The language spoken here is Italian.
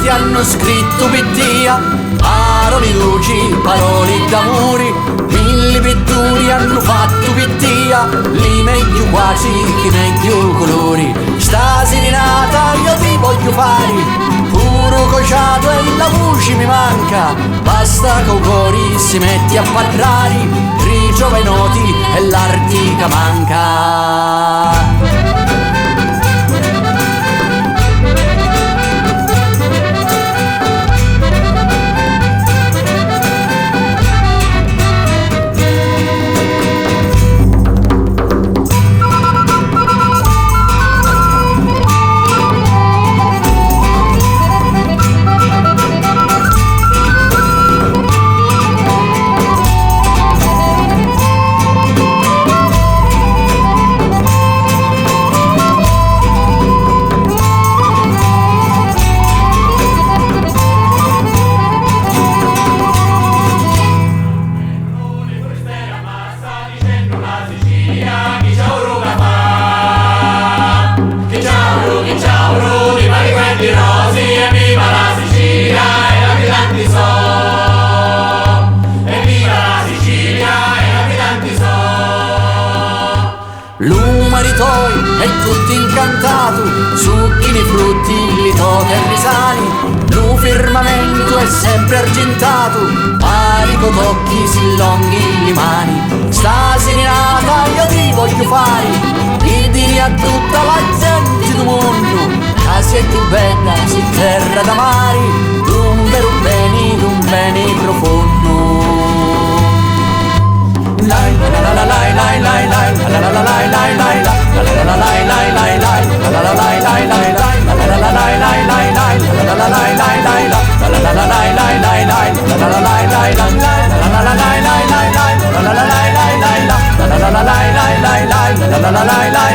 poeti hanno scritto pittia, parole luci, parole d'amori, mille pittori hanno fatto pittia, li meglio quasi che meglio colori. Sta serenata io ti voglio fare, puro cociato e la voce mi manca, basta che cori si metti a parlare, rigiova i noti e l'artica manca. L'umaritoi è tutto incantato, succhini frutti, li terrisani, lo firmamento è sempre argentato, parico tocchi si longhi le mani. Sta serenata io ti voglio fare, e dire a tutta la gente del mondo, che sei più bella, sei terra da mare, un vero bene, un bene profondo. La